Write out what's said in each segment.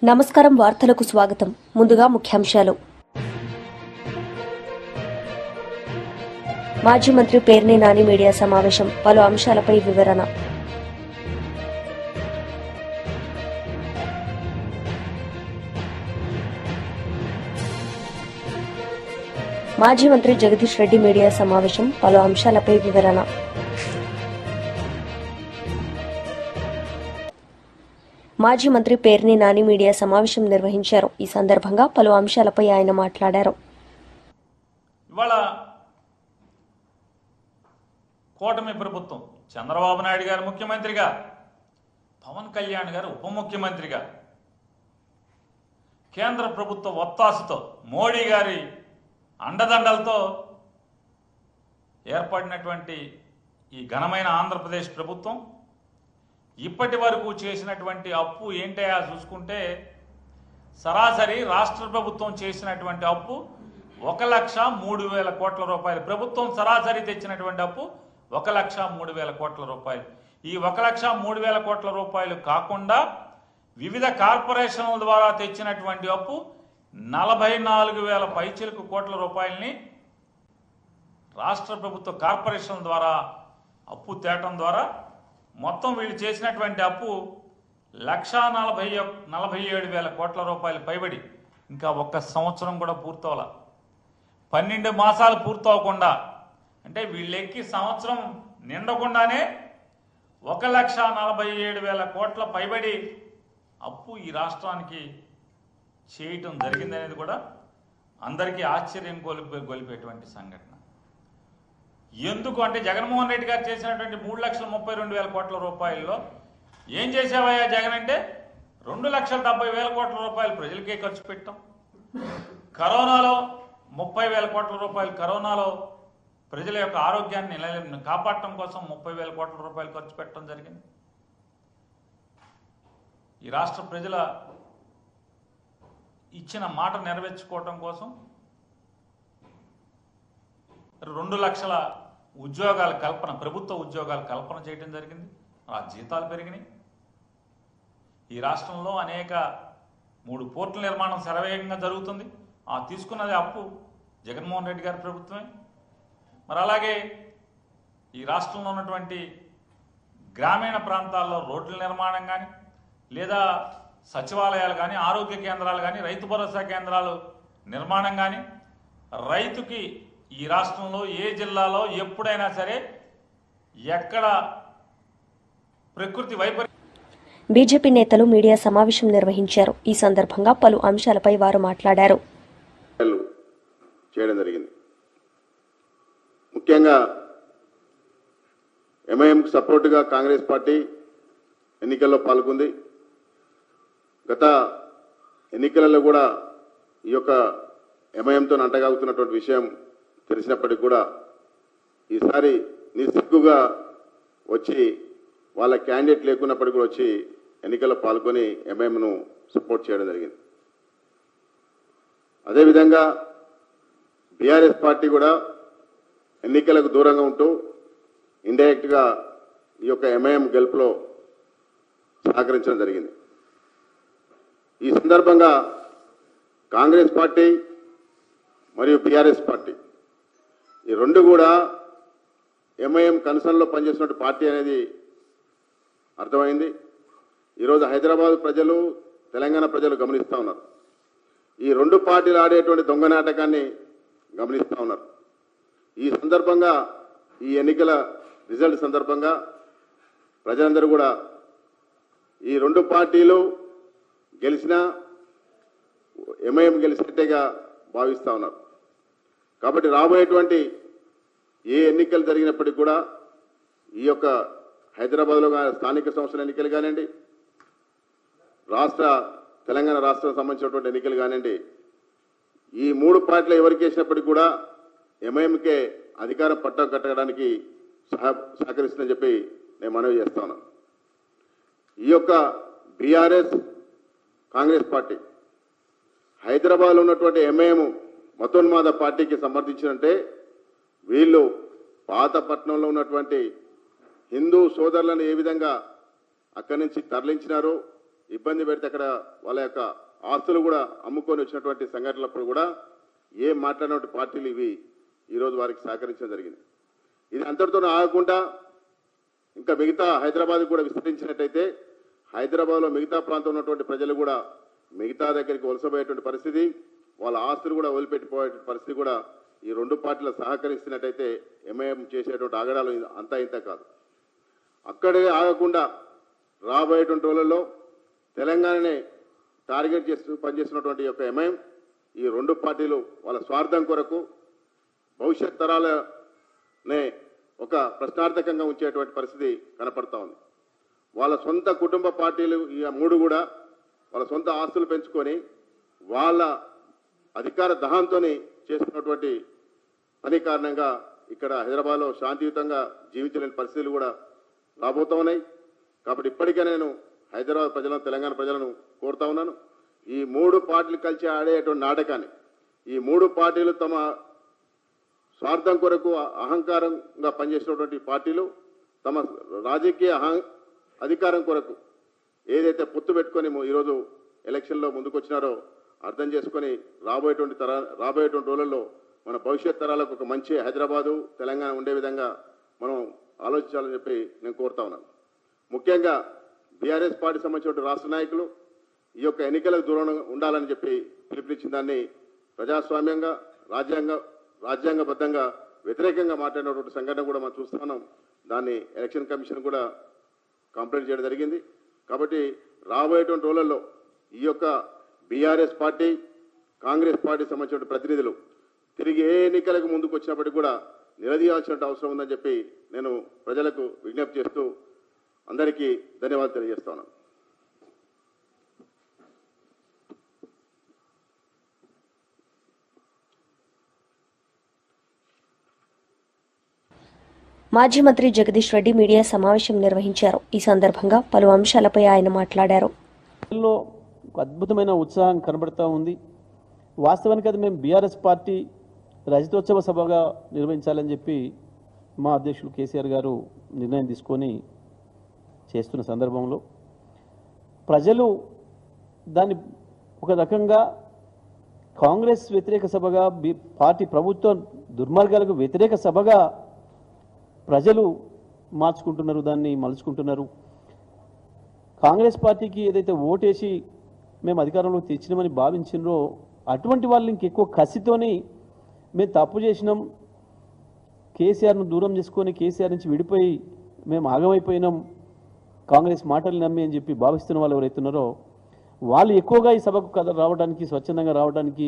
నమస్కారం వార్తలకు స్వాగతం. ముందుగా ముఖ్యాంశాలు. మాజీ మంత్రి పేర్ని నాని మీడియా సమావేశం, పలు అంశాలపై వివరణ. మాజీ మంత్రి జగదీష్ రెడ్డి మీడియా సమావేశం, పలు అంశాలపై వివరణ. మాజీ మంత్రి పేర్ని నాని మీడియా సమావేశం నిర్వహించారు. ఈ సందర్భంగా పలు అంశాలపై ఆయన మాట్లాడారు. ఇవాళ కూటమి ప్రభుత్వం, చంద్రబాబు నాయుడు గారు ముఖ్యమంత్రిగా, పవన్ కళ్యాణ్ గారు ఉప ముఖ్యమంత్రిగా, కేంద్ర ప్రభుత్వ ఒత్తాసుతో, మోడీ గారి అండదండలతో ఏర్పడినటువంటి ఈ ఘనమైన ఆంధ్రప్రదేశ్ ప్రభుత్వం ఇప్పటి వరకు చేసినటువంటి అప్పు ఏంటయా చూసుకుంటే, సరాసరి రాష్ట్ర ప్రభుత్వం చేసినటువంటి అప్పు 1,03,000 కోట్ల రూపాయలు. ప్రభుత్వం సరాసరి తెచ్చినటువంటి అప్పు 1,03,000 కోట్ల రూపాయలు. ఈ 1,03,000 కోట్ల రూపాయలు కాకుండా వివిధ కార్పొరేషన్ల ద్వారా తెచ్చినటువంటి అప్పు 44,000 పైచిలకు కోట్ల రూపాయలని రాష్ట్ర ప్రభుత్వ కార్పొరేషన్ల ద్వారా అప్పు తేవటం ద్వారా మొత్తం వీళ్ళు చేసినటువంటి అప్పు 1,47,000 కోట్ల రూపాయలు పైబడి. ఇంకా ఒక్క సంవత్సరం కూడా పూర్తవల, 12 మాసాలు పూర్తవకుండా, అంటే వీళ్ళెక్కి సంవత్సరం నిండకుండానే 1,47,000 కోట్ల పైబడి అప్పు ఈ రాష్ట్రానికి చేయటం జరిగిందనేది కూడా అందరికీ ఆశ్చర్యం గొలిపేటువంటి సంఘటన. ఎందుకు అంటే, జగన్మోహన్ రెడ్డి గారు చేసినటువంటి 3,32,000 కోట్ల రూపాయల్లో ఏం చేసావయ్యా జగన్ అంటే, 2,70,000 కోట్ల రూపాయలు ప్రజలకే ఖర్చు పెట్టాం. కరోనాలో 30,000 కోట్ల రూపాయలు, కరోనాలో ప్రజల యొక్క ఆరోగ్యాన్ని కాపాడటం కోసం 30,000 కోట్ల రూపాయలు ఖర్చు పెట్టడం జరిగింది. ఈ రాష్ట్ర ప్రజల ఇచ్చిన మాట నెరవేర్చుకోవటం కోసం 2 లక్షల ఉద్యోగాల కల్పన, ప్రభుత్వ ఉద్యోగాల కల్పన చేయడం జరిగింది. ఆ జీతాలు పెరిగినాయి. ఈ రాష్ట్రంలో అనేక 3 పోర్టుల నిర్మాణం శరవేగంగా జరుగుతుంది. ఆ తీసుకున్నది అప్పు జగన్మోహన్ రెడ్డి గారి ప్రభుత్వమే. మరి అలాగే ఈ రాష్ట్రంలో ఉన్నటువంటి గ్రామీణ ప్రాంతాల్లో రోడ్ల నిర్మాణం కానీ, లేదా సచివాలయాలు కానీ, ఆరోగ్య కేంద్రాలు కానీ, రైతు భరోసా కేంద్రాలు నిర్మాణం కానీ, రైతుకి ఈ రాష్ట్రంలో ఏ జిల్లాలో ఎప్పుడైనా సరే ఎక్కడ ప్రకృతి వైపరీత్యం. బీజేపీ నేతలు మీడియా సమావేశం నిర్వహించారు. ఈ సందర్భంగా పలు అంశాలపై వారు మాట్లాడారు. చేయడం జరిగింది. ముఖ్యంగా ఎంఐఎంకు సపోర్టుగా కాంగ్రెస్ పార్టీ ఎన్నికల్లో పాల్గొంది. గత ఎన్నికలలో కూడా ఈ యొక్క ఎంఐఎంతో అంటగాగుతున్నటువంటి విషయం తెలిసినప్పటికీ కూడా ఈసారి నిస్సిగ్గుగా వచ్చి, వాళ్ళ క్యాండిడేట్ లేకున్నప్పటికీ కూడా వచ్చి ఎన్నికల్లో పాల్గొని ఎంఐఎంను సపోర్ట్ చేయడం జరిగింది. అదేవిధంగా బీఆర్ఎస్ పార్టీ కూడా ఎన్నికలకు దూరంగా ఉంటూ ఇండైరెక్ట్గా ఈ యొక్క ఎంఐఎం గెలుపులో సహకరించడం జరిగింది. ఈ సందర్భంగా కాంగ్రెస్ పార్టీ మరియు బీఆర్ఎస్ పార్టీ ఈ రెండు కూడా ఎంఐఎం కన్సర్న్లో పనిచేస్తున్న పార్టీ అనేది అర్థమైంది. ఈరోజు హైదరాబాద్ ప్రజలు, తెలంగాణ ప్రజలు గమనిస్తూ ఉన్నారు. ఈ రెండు పార్టీలు ఆడేటువంటి దొంగ నాటకాన్ని గమనిస్తూ ఉన్నారు. ఈ సందర్భంగా, ఈ ఎన్నికల రిజల్ట్ సందర్భంగా ప్రజలందరూ కూడా ఈ రెండు పార్టీలు గెలిచినా ఎంఐఎం గెలిచినట్టేగా భావిస్తూ ఉన్నారు. కాబట్టి రాబోయేటువంటి ఏ ఎన్నికలు జరిగినప్పటికీ కూడా ఈ యొక్క హైదరాబాద్లో స్థానిక సంస్థల ఎన్నికలు కానివ్వండి, తెలంగాణ రాష్ట్రానికి సంబంధించినటువంటి ఎన్నికలు కానివ్వండి, ఈ 3 పార్టీలు ఎవరికి వేసినప్పటికీ కూడా ఎంఐఎంకే అధికారం పట్టం కట్టడానికి సహకరిస్తుందని చెప్పి నేను మనవి చేస్తాను. ఈ యొక్క బీఆర్ఎస్ కాంగ్రెస్ పార్టీ హైదరాబాద్లో ఉన్నటువంటి ఎంఐఎం మతోన్మాద పార్టీకి సమర్థించినంటే, వీళ్ళు పాతపట్నంలో ఉన్నటువంటి హిందూ సోదరులను ఏ విధంగా అక్కడి నుంచి తరలించినారో, ఇబ్బంది పెడితే అక్కడ వాళ్ళ యొక్క ఆస్తులు కూడా అమ్ముకొని వచ్చినటువంటి సంఘటనలప్పుడు కూడా ఏం మాట్లాడినటువంటి పార్టీలు ఇవి ఈరోజు వారికి సహకరించడం జరిగింది. ఇది అంతటితో ఆగకుండా ఇంకా మిగతా హైదరాబాద్ కూడా విస్తరించినట్టయితే హైదరాబాద్లో మిగతా ప్రాంతంలో ఉన్నటువంటి ప్రజలు కూడా మిగతా దగ్గరికి వలసపోయేటువంటి పరిస్థితి, వాళ్ళ ఆస్తులు కూడా వదిలిపెట్టిపోయేటువంటి పరిస్థితి కూడా ఈ రెండు పార్టీలు సహకరిస్తున్నట్టయితే ఎంఐఎం చేసేటువంటి ఆగడాలు అంతా ఇంత కాదు. అక్కడే ఆగకుండా రాబోయేటువంటి రోజుల్లో తెలంగాణనే టార్గెట్ చేస్తూ పనిచేస్తున్నటువంటి యొక్క ఎంఐఎం ఈ రెండు పార్టీలు వాళ్ళ స్వార్థం కొరకు భవిష్యత్ తరాలనే ఒక ప్రశ్నార్థకంగా ఉంచేటువంటి పరిస్థితి కనపడతా ఉంది. వాళ్ళ సొంత కుటుంబ పార్టీలు ఈ మూడు కూడా వాళ్ళ సొంత ఆస్తులు పెంచుకొని వాళ్ళ అధికార దహంతో చేస్తున్నటువంటి పని కారణంగా ఇక్కడ హైదరాబాద్లో శాంతియుతంగా జీవించలేని పరిస్థితులు కూడా రాబోతూ ఉన్నాయి. కాబట్టి ఇప్పటికే నేను హైదరాబాద్ ప్రజలను, తెలంగాణ ప్రజలను కోరుతా ఉన్నాను, ఈ మూడు పార్టీలు కలిసి ఆడేటువంటి నాటకాన్ని ఈ మూడు పార్టీలు తమ స్వార్థం కొరకు అహంకారంగా పనిచేసినటువంటి పార్టీలు తమ రాజకీయ అధికారం కొరకు ఏదైతే పొత్తు పెట్టుకొని ఈరోజు ఎలక్షన్లో ముందుకు వచ్చినారో అర్థం చేసుకొని రాబోయేటువంటి రోజుల్లో మన భవిష్యత్ తరాలకు ఒక మంచి హైదరాబాదు, తెలంగాణ ఉండే విధంగా మనం ఆలోచించాలని చెప్పి నేను కోరుతా ఉన్నాను. ముఖ్యంగా బీఆర్ఎస్ పార్టీ సంబంధించిన రాష్ట్ర నాయకులు ఈ యొక్క ఎన్నికలకు దూరంగా ఉండాలని చెప్పి పిలుపునిచ్చిన దాన్ని ప్రజాస్వామ్యంగా రాజ్యాంగబద్ధంగా వ్యతిరేకంగా మాట్లాడినటువంటి సంఘటన కూడా మనం చూస్తున్నాం. దాన్ని ఎలక్షన్ కమిషన్ కూడా కంప్లైంట్ చేయడం జరిగింది. కాబట్టి రాబోయేటువంటి రోజుల్లో ఈ యొక్క బీఆర్ఎస్ పార్టీ, కాంగ్రెస్ పార్టీ సంబంధించిన ప్రతినిధులు తిరిగి ఏ ఎన్నికలకు ముందుకు వచ్చినప్పటికీ కూడా నిలదీయాల్సిన అవసరం ఉందని చెప్పి నేను ప్రజలకు విజ్ఞప్తి చేస్తూ అందరికీ ధన్యవాదాలు తెలియజేస్తాను. మాజీ మంత్రి జగదీష్ రెడ్డి మీడియా సమావేశం నిర్వహించారు. ఈ సందర్భంగా పలు అంశాలపై ఆయన మాట్లాడారు. అద్భుతమైన ఉత్సాహం కనబడతా ఉంది. వాస్తవానికి అది మేము బీఆర్ఎస్ పార్టీ రజతోత్సవ సభగా నిర్వహించాలని చెప్పి మా అధ్యక్షులు కేసీఆర్ గారు నిర్ణయం తీసుకొని చేస్తున్న సందర్భంలో ప్రజలు దాన్ని ఒక రకంగా కాంగ్రెస్ వ్యతిరేక సభగా, పార్టీ ప్రభుత్వ దుర్మార్గాలకు వ్యతిరేక సభగా ప్రజలు మార్చుకుంటున్నారు, దాన్ని మలుచుకుంటున్నారు. కాంగ్రెస్ పార్టీకి ఏదైతే ఓటేసి మేము అధికారంలోకి తెచ్చినామని భావించినరో అటువంటి వాళ్ళు ఇంకెక్కువ కసితోని మేము తప్పు చేసినాం, కేసీఆర్ను దూరం చేసుకొని కేసీఆర్ నుంచి విడిపోయి మేము ఆగమైపోయినాం, కాంగ్రెస్ మాటలు నమ్మి అని చెప్పి భావిస్తున్న వాళ్ళు ఎవరైతున్నారో వాళ్ళు ఎక్కువగా ఈ సభకు రావడానికి, స్వచ్ఛందంగా రావడానికి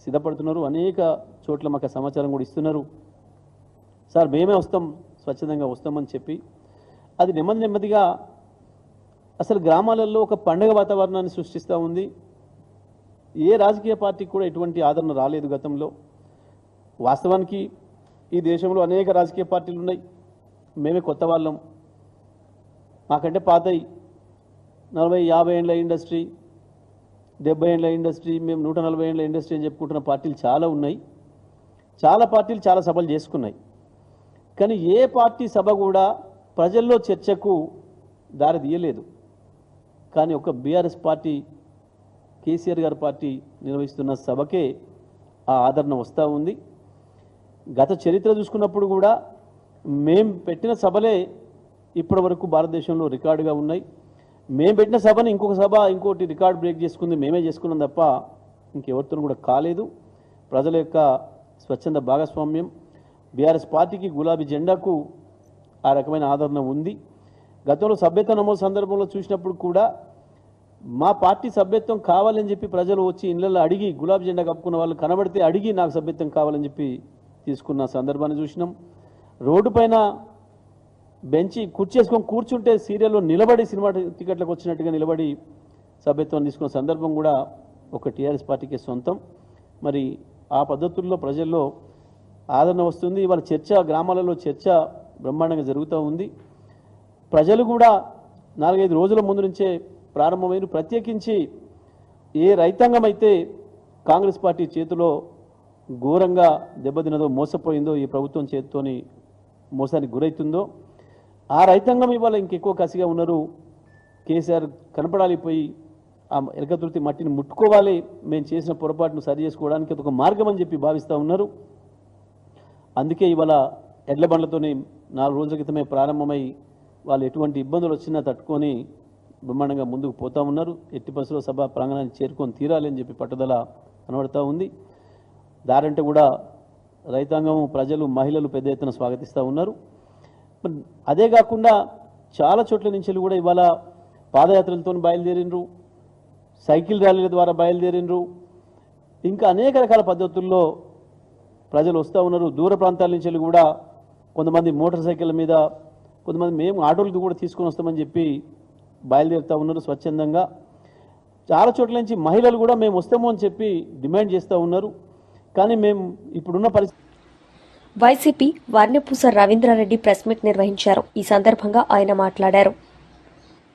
సిద్ధపడుతున్నారు. అనేక చోట్ల మాకు సమాచారం కూడా ఇస్తున్నారు. సార్ మేమే వస్తాం, స్వచ్ఛందంగా వస్తామని చెప్పి అది నెమ్మదిగా అసలు గ్రామాలలో ఒక పండగ వాతావరణాన్ని సృష్టిస్తూ ఉంది. ఏ రాజకీయ పార్టీకి కూడా ఎటువంటి ఆదరణ రాలేదు గతంలో. వాస్తవానికి ఈ దేశంలో అనేక రాజకీయ పార్టీలు ఉన్నాయి, మేమే కొత్త వాళ్ళం, మాకంటే పాతయి 40-50 ఏళ్ళ ఇండస్ట్రీ, 70 ఏళ్ళ ఇండస్ట్రీ, మేము 140 ఏళ్ళ ఇండస్ట్రీ అని చెప్పుకుంటున్న పార్టీలు చాలా ఉన్నాయి. చాలా పార్టీలు చాలా సభలు చేసుకున్నాయి. కానీ ఏ పార్టీ సభ కూడా ప్రజల్లో చర్చకు దారి తీయలేదు. కానీ ఒక బీఆర్ఎస్ పార్టీ, కేసీఆర్ గారి పార్టీ నిర్వహిస్తున్న సభకే ఆ ఆదరణ వస్తూ ఉంది. గత చరిత్ర చూసుకున్నప్పుడు కూడా మేము పెట్టిన సభలే ఇప్పటి వరకు భారతదేశంలో రికార్డుగా ఉన్నాయి. మేము పెట్టిన సభని ఇంకొక సభ ఇంకోటి రికార్డు బ్రేక్ చేసుకుంది మేమే చేసుకున్నాం తప్ప ఇంకెవరితో కూడా కాలేదు. ప్రజల యొక్క స్వచ్ఛంద భాగస్వామ్యం, బీఆర్ఎస్ పార్టీకి, గులాబీ జెండాకు ఆ రకమైన ఆదరణ ఉంది. గతంలో సభ్యత్వ నమోదు సందర్భంలో చూసినప్పుడు కూడా మా పార్టీ సభ్యత్వం కావాలని చెప్పి ప్రజలు వచ్చి ఇళ్లలో అడిగి, గులాబీ జెండా కప్పుకున్న వాళ్ళు కనబడితే అడిగి నాకు సభ్యత్వం కావాలని చెప్పి తీసుకున్న సందర్భాన్ని చూసినాం. రోడ్డు పైన బెంచి కుర్చేసుకొని కూర్చుంటే సీరియల్లో నిలబడి సినిమా టికెట్లకు వచ్చినట్టుగా నిలబడి సభ్యత్వం తీసుకున్న సందర్భం కూడా ఒక టీఆర్ఎస్ పార్టీకి సొంతం. మరి ఆ పద్ధతుల్లో ప్రజల్లో ఆదరణ వస్తుంది. ఇవాళ చర్చ, గ్రామాలలో చర్చ బ్రహ్మాండంగా జరుగుతూ ఉంది. ప్రజలు కూడా 4-5 రోజుల ముందు నుంచే ప్రారంభమైన, ప్రత్యేకించి ఏ రైతాంగం అయితే కాంగ్రెస్ పార్టీ చేతిలో ఘోరంగా దెబ్బతిన్నదో, మోసపోయిందో, ఈ ప్రభుత్వం చేతితోని మోసానికి గురవుతుందో ఆ రైతాంగం ఇవాళ ఇంకెక్కువ కసిగా ఉన్నారు. కేసీఆర్ కనపడాలి, పోయి ఆ ఎలకతుర్తి మట్టిని ముట్టుకోవాలి, మేము చేసిన పొరపాటును సరి చేసుకోవడానికి ఒక మార్గం అని చెప్పి భావిస్తూ ఉన్నారు. అందుకే ఇవాళ ఎడ్ల బండ్లతోనే 4 రోజుల క్రితమే ప్రారంభమై వాళ్ళు ఎటువంటి ఇబ్బందులు వచ్చినా తట్టుకొని బ్రహ్మాండంగా ముందుకు పోతూ ఉన్నారు. ఎట్టి పరిస్థితుల్లో సభ ప్రాంగణాన్ని చేరుకొని తీరాలి అని చెప్పి పట్టుదల కనబడుతూ ఉంది. దారంటే కూడా రైతాంగం, ప్రజలు, మహిళలు పెద్ద ఎత్తున స్వాగతిస్తూ ఉన్నారు. అదే కాకుండా చాలా చోట్ల నుంచి కూడా ఇవాళ పాదయాత్రలతో బయలుదేరినరు, సైకిల్ ర్యాలీల ద్వారా బయలుదేరినరు, ఇంకా అనేక రకాల పద్ధతుల్లో ప్రజలు వస్తూ ఉన్నారు. దూర ప్రాంతాల నుంచి కూడా కొంతమంది మోటార్ సైకిళ్ళ మీద, కొంతమంది మేము ఆటోలకి కూడా తీసుకొని వస్తామని చెప్పి బయలుదేరుతూ ఉన్నారు స్వచ్ఛందంగా. చాలా చోట్ల నుంచి మహిళలు కూడా మేము వస్తాము అని చెప్పి డిమాండ్ చేస్తూ ఉన్నారు. కానీ మేము ఇప్పుడున్న పరిస్థితి. వైసీపీ వర్ణపూస రవీంద్రారెడ్డి ప్రెస్ మీట్ నిర్వహించారు. ఈ సందర్భంగా ఆయన మాట్లాడారు.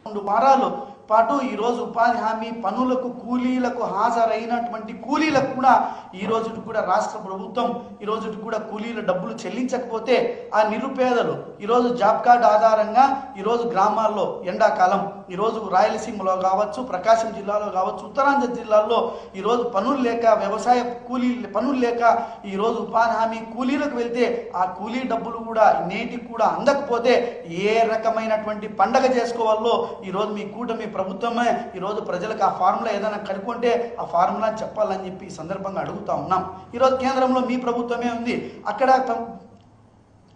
2 వారాలు పాటు ఈరోజు ఉపాధి హామీ పనులకు కూలీలకు హాజరైనటువంటి కూలీలకు కూడా ఈ రోజు కూడా రాష్ట్ర ప్రభుత్వం ఈ రోజు కూడా కూలీల డబ్బులు చెల్లించకపోతే ఆ నిరుపేదలు ఈరోజు జాబ్ కార్డు ఆధారంగా ఈరోజు గ్రామాల్లో ఎండాకాలం ఈరోజు రాయలసీమలో కావచ్చు, ప్రకాశం జిల్లాలో కావచ్చు, ఉత్తరాంధ్ర జిల్లాల్లో ఈరోజు పనులు లేక, వ్యవసాయ కూలీ పనులు లేక ఈరోజు ఉపాధి హామీ కూలీలకు వెళ్తే ఆ కూలీ డబ్బులు కూడా నేటికి కూడా అందకపోతే ఏ రకమైనటువంటి పండగ చేసుకోవాలో ఈరోజు మీ కూటమి ప్రభుత్వమే ఈరోజు ప్రజలకు ఆ ఫార్ములా ఏదైనా కనుక్కుంటే ఆ ఫార్ములా చెప్పాలని చెప్పి ఈ సందర్భంగా అడుగుతా ఉన్నాం. ఈరోజు కేంద్రంలో మీ ప్రభుత్వమే ఉంది. అక్కడ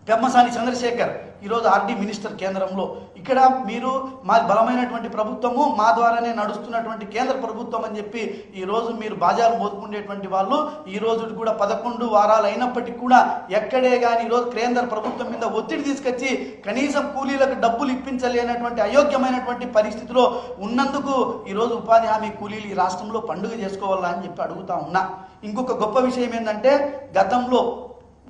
పెమ్మసాని చంద్రశేఖర్ ఈరోజు ఆర్డీ మినిస్టర్ కేంద్రంలో. ఇక్కడ మీరు మా బలమైనటువంటి ప్రభుత్వము, మా ద్వారానే నడుస్తున్నటువంటి కేంద్ర ప్రభుత్వం అని చెప్పి ఈరోజు మీరు బాజాలు మోసుకునేటువంటి వాళ్ళు ఈ రోజు కూడా 11 వారాలు అయినప్పటికీ కూడా ఎక్కడే కానీ ఈరోజు కేంద్ర ప్రభుత్వం మీద ఒత్తిడి తీసుకొచ్చి కనీసం కూలీలకు డబ్బులు ఇప్పించలేనటువంటి అయోగ్యమైనటువంటి పరిస్థితిలో ఉన్నందుకు ఈరోజు ఉపాధి హామీ కూలీలు ఈ రాష్ట్రంలో పండుగ చేసుకోవాలని చెప్పి అడుగుతా ఉన్నా. ఇంకొక గొప్ప విషయం ఏంటంటే గతంలో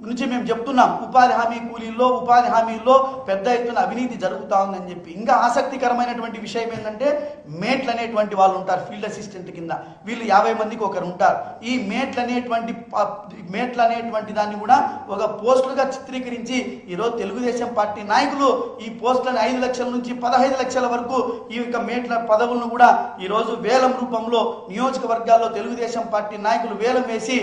నుంచి మేము చెప్తున్నాం ఉపాధి హామీ కూలీల్లో, ఉపాధి హామీల్లో పెద్ద ఎత్తున అవినీతి జరుగుతూ ఉందని చెప్పి. ఇంకా ఆసక్తికరమైనటువంటి విషయం ఏంటంటే మేట్లు అనేటువంటి వాళ్ళు ఉంటారు ఫీల్డ్ అసిస్టెంట్ కింద. వీళ్ళు 50 మందికి ఒకరు ఉంటారు. ఈ మేట్లు అనేటువంటి దాన్ని కూడా ఒక పోస్టులుగా చిత్రీకరించి ఈరోజు తెలుగుదేశం పార్టీ నాయకులు ఈ పోస్టులను 5 లక్షల నుంచి 15 లక్షల వరకు ఈ యొక్క మేట్ల పదవులను కూడా ఈరోజు వేలం రూపంలో నియోజకవర్గాల్లో తెలుగుదేశం పార్టీ నాయకులు వేలం వేసి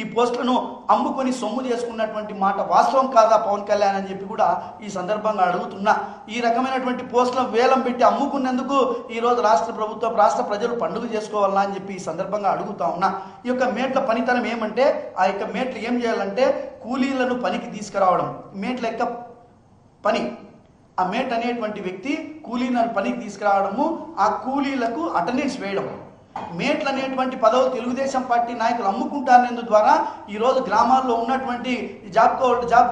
ఈ పోస్టులను అమ్ముకొని సొమ్ము చేసుకున్నటువంటి మాట వాస్తవం కాదా పవన్ కళ్యాణ్ అని చెప్పి కూడా ఈ సందర్భంగా అడుగుతున్నా. ఈ రకమైనటువంటి పోస్టులను వేలం పెట్టి అమ్ముకున్నందుకు ఈరోజు రాష్ట్ర ప్రభుత్వం, రాష్ట్ర ప్రజలు పండుగ చేసుకోవాలా అని చెప్పి ఈ సందర్భంగా అడుగుతా ఉన్నా. ఈ యొక్క మేట్ల పనితనం ఏమంటే ఆ యొక్క మేట్లు ఏం చేయాలంటే కూలీలను పనికి తీసుకురావడం. మేట్ల యొక్క పని, ఆ మేట్ అనేటువంటి వ్యక్తి కూలీలను పనికి తీసుకురావడము, ఆ కూలీలకు అటెండెన్స్ వేయడం. మేట్లు అనేటువంటి పదవులు తెలుగుదేశం పార్టీ నాయకులు అమ్ముకుంటారు ద్వారా ఈరోజు గ్రామాల్లో ఉన్నటువంటి జాబ్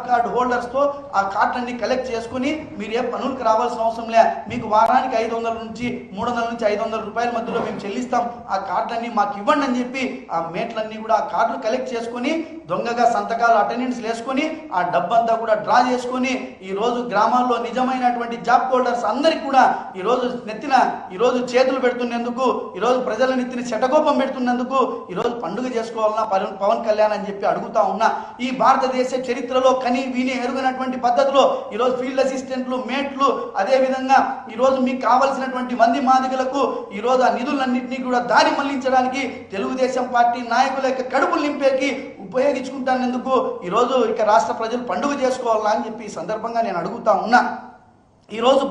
కార్డు హోల్డర్స్తో ఆ కార్డులన్నీ కలెక్ట్ చేసుకుని మీరు ఏ పనులకు రావాల్సిన అవసరం లే, మీకు వారానికి 500 నుంచి 300 నుంచి 500 రూపాయల మధ్యలో మేము చెల్లిస్తాం, ఆ కార్డులన్నీ మాకు ఇవ్వండి అని చెప్పి ఆ మేట్లన్నీ కూడా ఆ కార్డులు కలెక్ట్ చేసుకుని దొంగగా సంతకాలు అటెండెన్స్ వేసుకొని ఆ డబ్బంతా కూడా డ్రా చేసుకొని ఈరోజు గ్రామాల్లో నిజమైనటువంటి జాబ్ హోల్డర్స్ అందరికీ కూడా ఈరోజు నెత్తిన ఈరోజు చేతులు పెడుతున్నందుకు, ఈరోజు ప్రజల నెత్తిన శటకోపం పెడుతున్నందుకు ఈరోజు పండుగ చేసుకోవాలన్నా పవన్ కళ్యాణ్ అని చెప్పి అడుగుతా ఉన్నా. ఈ భారతదేశ చరిత్రలో కని విని ఎరుగినటువంటి పద్ధతిలో ఈరోజు ఫీల్డ్ అసిస్టెంట్లు, మేట్లు, అదేవిధంగా ఈరోజు మీకు కావలసినటువంటి మంది మాదిగలకు ఈరోజు ఆ నిధులన్నింటినీ కూడా దారి మళ్లించడానికి తెలుగుదేశం పార్టీ నాయకుల యొక్క కడుపులు నింపేకి ఉపయోగించుకుంటానందుకు ఈరోజు ఇక రాష్ట్ర ప్రజలు పండుగ చేసుకోవాలా అని చెప్పి ఈ సందర్భంగా నేను అడుగుతా ఉన్నా. ఈరోజు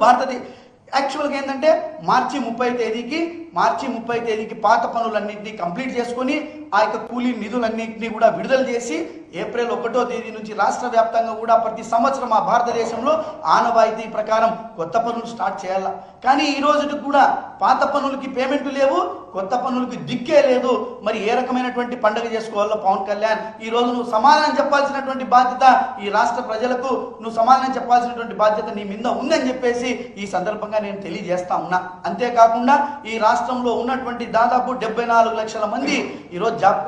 యాక్చువల్గా ఏంటంటే మార్చి 30 తేదీకి పాత పనులన్నింటినీ కంప్లీట్ చేసుకొని ఆ యొక్క కూలీ నిధులన్నింటినీ కూడా విడుదల చేసి ఏప్రిల్ 1వ తేదీ నుంచి రాష్ట్ర వ్యాప్తంగా కూడా ప్రతి సంవత్సరం ఆ భారతదేశంలో ఆనవాయితీ ప్రకారం కొత్త పనులు స్టార్ట్ చేయాల. కానీ ఈ రోజుకి కూడా పాత పనులకి పేమెంట్ లేవు, కొత్త పనులకి దిక్కే లేదు. మరి ఏ రకమైనటువంటి పండుగ చేసుకోవాలో పవన్ కళ్యాణ్ ఈ రోజు నువ్వు సమాధానం చెప్పాల్సినటువంటి బాధ్యత ఈ రాష్ట్ర ప్రజలకు, నువ్వు సమాధానం చెప్పాల్సినటువంటి బాధ్యత నీ మీద ఉందని చెప్పేసి ఈ సందర్భంగా నేను తెలియజేస్తా ఉన్నా. అంతేకాకుండా ఈ రాష్ట్రంలో ఉన్నటువంటి దాదాపు 74 లక్షల మంది ఈరోజు జాబ్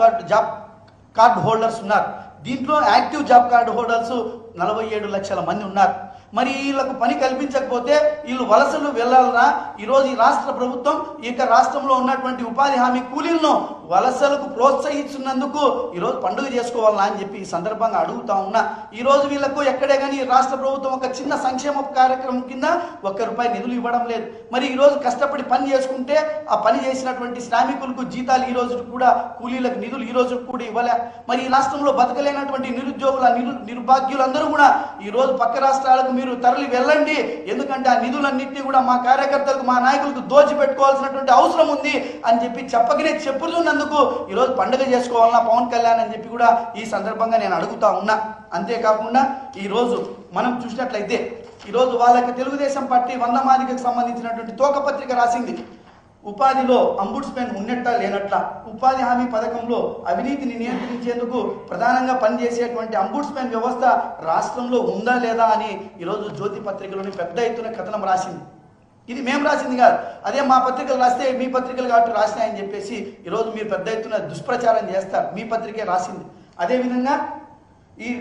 కార్డు హోల్డర్స్ ఉన్నారు. దీంట్లో యాక్టివ్ జాబ్ కార్డు హోల్డర్స్ 47 లక్షల మంది ఉన్నారు. మరి వీళ్ళకు పని కల్పించకపోతే వీళ్ళు వలసలు వెళ్ళాలరా? ఈరోజు ఈ రాష్ట్ర ప్రభుత్వం ఈ యొక్క రాష్ట్రంలో ఉన్నటువంటి ఉపాధి హామీ కూలీలను వలసలకు ప్రోత్సహిస్తున్నందుకు ఈరోజు పండుగ చేసుకోవాలా అని చెప్పి ఈ సందర్భంగా అడుగుతా ఉన్నా. ఈరోజు వీళ్ళకు ఎక్కడే కానీ రాష్ట్ర ప్రభుత్వం ఒక చిన్న సంక్షేమ కార్యక్రమం కింద ₹1 నిధులు ఇవ్వడం లేదు. మరి ఈరోజు కష్టపడి పని చేసుకుంటే ఆ పని చేసినటువంటి శ్రామికులకు జీతాలు ఈ రోజు కూడా, కూలీలకు నిధులు ఈ రోజు కూడా ఇవ్వలే. మరి ఈ రాష్ట్రంలో బతకలేనటువంటి నిరుద్యోగుల నిర్భాగ్యులందరూ కూడా ఈరోజు పక్క రాష్ట్రాలకు మీరు తరలి వెళ్ళండి, ఎందుకంటే ఆ నిధులన్నింటినీ కూడా మా కార్యకర్తలకు, మా నాయకులకు దోచిపెట్టుకోవాల్సినటువంటి అవసరం ఉంది అని చెప్పి చెప్పుతున్నందుకు ఈరోజు పండుగ చేసుకోవాలన్నా పవన్ కళ్యాణ్ అని చెప్పి కూడా ఈ సందర్భంగా నేను అడుగుతా ఉన్నా. అంతేకాకుండా ఈరోజు మనం చూసినట్లయితే ఈరోజు వాళ్ళకి తెలుగుదేశం పార్టీ 100 మాదికకు సంబంధించినటువంటి తోకపత్రిక రాసింది. ఉపాధిలో అంబుడ్స్మెన్ ఉన్నట్ట లేనట్ల, ఉపాధి హామీ పథకంలో అవినీతిని నియంత్రించేందుకు ప్రధానంగా పనిచేసేటువంటి అంబుడ్స్మెన్ వ్యవస్థ రాష్ట్రంలో ఉందా లేదా అని ఈరోజు జ్యోతి పత్రికలోని పెద్ద ఎత్తున కథనం రాసింది. ఇది మేము రాసింది కాదు, అదే మా పత్రికలు రాస్తే మీ పత్రికలు కాబట్టి రాసినాయని చెప్పేసి ఈరోజు మీరు పెద్ద ఎత్తున దుష్ప్రచారం చేస్తారు. మీ పత్రికే రాసింది. అదేవిధంగా ఈ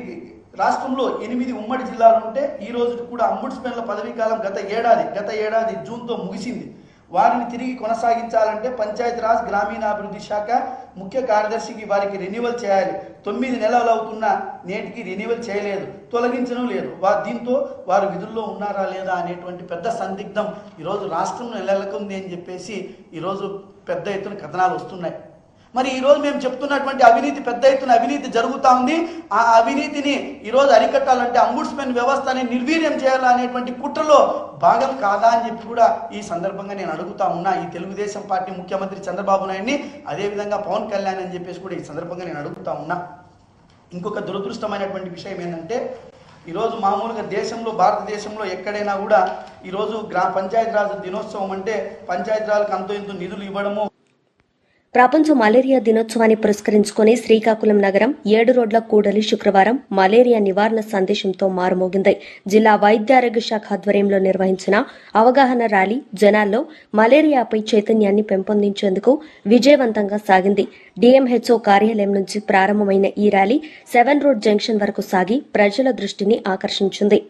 రాష్ట్రంలో 8 ఉమ్మడి జిల్లాలు ఉంటే ఈ రోజు కూడా అంబుడ్స్మెన్ల పదవీ కాలం గత ఏడాది జూన్తో ముగిసింది. వారిని తిరిగి కొనసాగించాలంటే పంచాయతీరాజ్ గ్రామీణాభివృద్ధి శాఖ ముఖ్య కార్యదర్శికి వారికి రెన్యువల్ చేయాలి. 9 నెలలు అవుతున్నా నేటికి రెన్యువల్ చేయలేదు, తొలగించడం లేదు. దీంతో వారు విధుల్లో ఉన్నారా లేదా అనేటువంటి పెద్ద సందిగ్ధం ఈరోజు రాష్ట్రంలో నెలకొంది అని చెప్పేసి ఈరోజు పెద్ద ఎత్తున కథనాలు వస్తున్నాయి. మరి ఈరోజు మేము చెప్తున్నటువంటి అవినీతి, పెద్ద ఎత్తున అవినీతి జరుగుతూ ఉంది. ఆ అవినీతిని ఈరోజు అరికట్టాలంటే అంబుడ్స్మెన్ వ్యవస్థని నిర్వీర్యం చేయాలనేటువంటి కుట్రలో భాగం కాదా అని చెప్పి కూడా ఈ సందర్భంగా నేను అడుగుతా ఉన్నా ఈ తెలుగుదేశం పార్టీ ముఖ్యమంత్రి చంద్రబాబు నాయుడిని, అదేవిధంగా పవన్ కళ్యాణ్ అని చెప్పేసి కూడా ఈ సందర్భంగా నేను అడుగుతా ఉన్నా. ఇంకొక దురదృష్టమైనటువంటి విషయం ఏంటంటే ఈరోజు మామూలుగా దేశంలో, భారతదేశంలో ఎక్కడైనా కూడా ఈరోజు పంచాయతీరాజ్ దినోత్సవం అంటే పంచాయతీరాజ్కి అంతో ఇంతో నిధులు ఇవ్వడము. ప్రపంచ మలేరియా దినోత్సవాన్ని పురస్కరించుకుని శ్రీకాకుళం నగరం 7 రోడ్ల కూడలి శుక్రవారం మలేరియా నివారణ సందేశంతో మారుమోగింది. జిల్లా వైద్యారోగ్య శాఖ ఆధ్వర్యంలో నిర్వహించిన అవగాహన ర్యాలీ జనాల్లో మలేరియాపై చైతన్యాన్ని పెంపొందించేందుకు విజయవంతంగా సాగింది. డీఎంహెచ్ఓ కార్యాలయం నుంచి ప్రారంభమైన ఈ ర్యాలీ 7 రోడ్ జంక్షన్ వరకు సాగి ప్రజల దృష్టిని ఆకర్షించింది.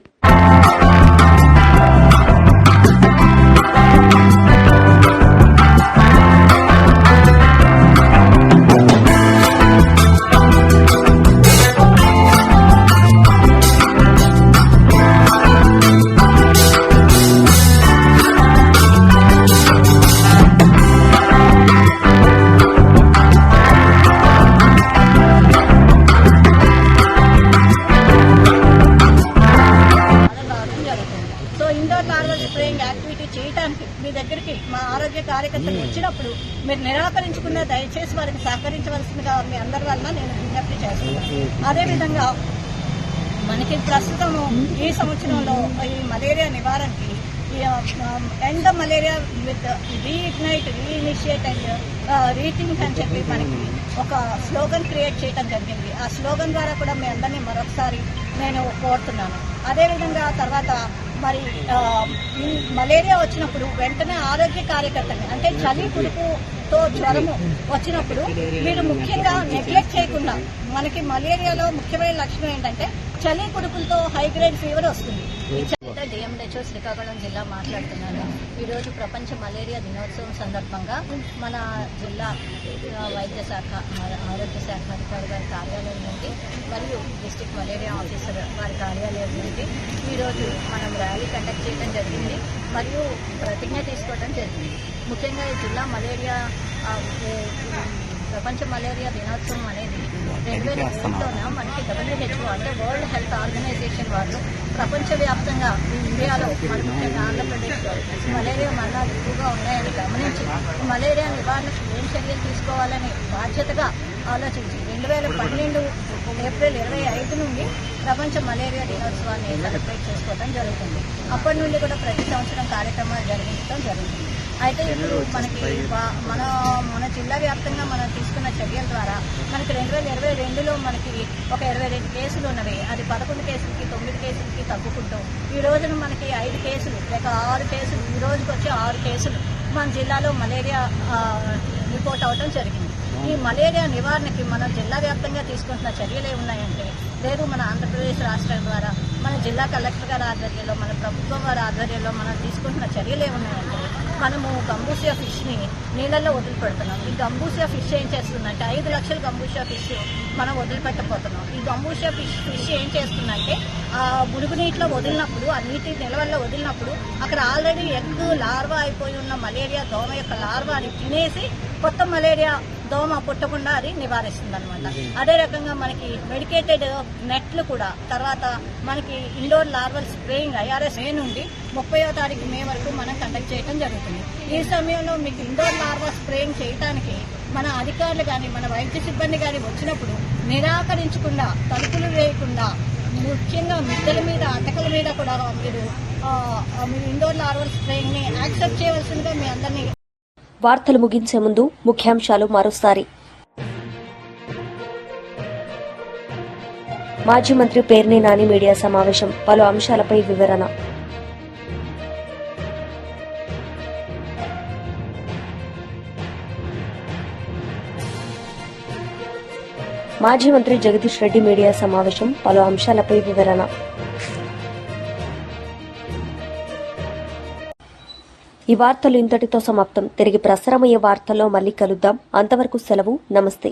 మీ దగ్గరికి మా ఆరోగ్య కార్యకర్తలు వచ్చినప్పుడు మీరు నిరాకరించుకున్న దయచేసి వారికి సహకరించవలసిందిగా మీ అందరి వల్ల నేను విజ్ఞప్తి చేస్తున్నాను. అదేవిధంగా మనకి ప్రస్తుతము ఈ సంవత్సరంలో ఈ మలేరియా నివారణకి end the malaria with reignite, reinitiate and rethink అని చెప్పి మనకి ఒక స్లోగన్ క్రియేట్ చేయడం జరిగింది. ఆ స్లోగన్ ద్వారా కూడా మీ అందరినీ మరొకసారి నేను కోరుతున్నాను. అదేవిధంగా తర్వాత మరి ఈ మలేరియా వచ్చినప్పుడు వెంటనే ఆరోగ్య కార్యకర్తని, అంటే చలి పులుపుతో జ్వరము వచ్చినప్పుడు మీరు ముఖ్యంగా నెగ్లెక్ట్ చేయకుండా, మనకి మలేరియాలో ముఖ్యమైన లక్షణం ఏంటంటే చలి పులుపులతో హై గ్రేడ్ ఫీవర్ వస్తుంది. డిఎంహెచ్ఓ శ్రీకాకుళం జిల్లా మాట్లాడుతున్నాను. ఈరోజు ప్రపంచ మలేరియా దినోత్సవం సందర్భంగా మన జిల్లా వైద్య శాఖ, ఆరోగ్య శాఖ అధికారి గారి కార్యాలయం నుండి మరియు డిస్ట్రిక్ట్ మలేరియా ఆఫీసర్ వారి కార్యాలయం నుండి ఈరోజు మనం ర్యాలీ కండక్ట్ చేయడం జరిగింది మరియు ప్రతిజ్ఞ తీసుకోవడం జరిగింది. ముఖ్యంగా ఈ జిల్లా మలేరియా ప్రపంచ మలేరియా దినోత్సవం అనేది 2003లోనే మనకి WHO అంటే వరల్డ్ హెల్త్ ఆర్గనైజేషన్ వాళ్ళు ప్రపంచవ్యాప్తంగా ఇండియాలో మరి ముఖ్యంగా ఆంధ్రప్రదేశ్లో మలేరియా మరణాలు ఎక్కువగా ఉన్నాయని గమనించి మలేరియా నివారణకు ఏం చర్యలు తీసుకోవాలని బాధ్యతగా ఆలోచించి 2012 ఏప్రిల్ 25 నుండి ప్రపంచ మలేరియా దినోత్సవాన్ని సెలబ్రేట్ చేసుకోవడం జరుగుతుంది. అప్పటి నుండి కూడా ప్రతి సంవత్సరం కార్యక్రమాలు జరిగించడం జరుగుతుంది. అయితే ఇప్పుడు మనకి మన జిల్లా వ్యాప్తంగా మనం తీసుకున్న చర్యల ద్వారా మనకి 2022లో మనకి ఒక 22 కేసులు ఉన్నవి. అది 11 కేసులకి 9 కేసులకి తగ్గుకుంటూ ఈ రోజున మనకి 5 కేసులు లేక 6 కేసులు, ఈ రోజుకి వచ్చి 6 కేసులు మన జిల్లాలో మలేరియా రిపోర్ట్ అవడం జరిగింది. ఈ మలేరియా నివారణకి మన జిల్లా వ్యాప్తంగా తీసుకుంటున్న చర్యలు ఏమున్నాయంటే, లేదు మన ఆంధ్రప్రదేశ్ రాష్ట్రం ద్వారా మన జిల్లా కలెక్టర్ గారి ఆధ్వర్యంలో, మన ప్రభుత్వం వారి ఆధ్వర్యంలో మనం తీసుకుంటున్న చర్యలు ఏమున్నాయంటే మనము గంబూసియా ఫిష్ని నీళ్ళల్లో వదిలిపెడుతున్నాం. ఈ గంబూసియా ఫిష్ ఏం చేస్తుందంటే 5 లక్షల గంబూసియా ఫిష్ మనం వదిలిపెట్టబోతున్నాం. ఈ గంబూసియా ఫిష్ ఏం చేస్తుందంటే ఆ మురుగునీటిలో వదిలినప్పుడు, ఆ నీటి నిల్వల్లో వదిలినప్పుడు అక్కడ ఆల్రెడీ ఎగ్ లార్వా అయిపోయి ఉన్న మలేరియా దోమ యొక్క లార్వాని తినేసి కొత్త మలేరియా దోమ పుట్టకుండా అది నివారిస్తుంది అనమాట. అదే రకంగా మనకి మెడికేటెడ్ నెట్లు కూడా, తర్వాత మనకి ఇండోర్ లార్వల్ స్ప్రేయింగ్ IRS మే నుండి 30వ తారీఖు మే వరకు మనం కండక్ట్ చేయడం జరుగుతుంది. ఈ సమయంలో మీకు ఇండోర్ లార్వా స్ప్రేయింగ్ చేయడానికి మన అధికారులు కానీ మన వైద్య సిబ్బంది కానీ వచ్చినప్పుడు నిరాకరించకుండా, తలుపులు వేయకుండా, ముఖ్యంగా మిద్దెల మీద, అటకల మీద కూడా మీరు ఇండోర్ లార్వల్ స్ప్రేయింగ్ ని యాక్సెప్ట్ చేయవలసిందిగా మీ అందరినీ. వార్తలు ముగించే ముందు ముఖ్యాంశాలు మరోసారి. మాజీ మంత్రి పేర్ని నాని మీడియా సమావేశం, పలు అంశాలపై వివరణ. మాజీ మంత్రి జగదీష్ రెడ్డి మీడియా సమావేశం, పలు అంశాలపై వివరణ. ఈ వార్తలు ఇంతటితో సమాప్తం. తిరిగి ప్రసారమయ్యే వార్తల్లో మళ్ళీ కలుద్దాం. అంతవరకు సెలవు. నమస్తే.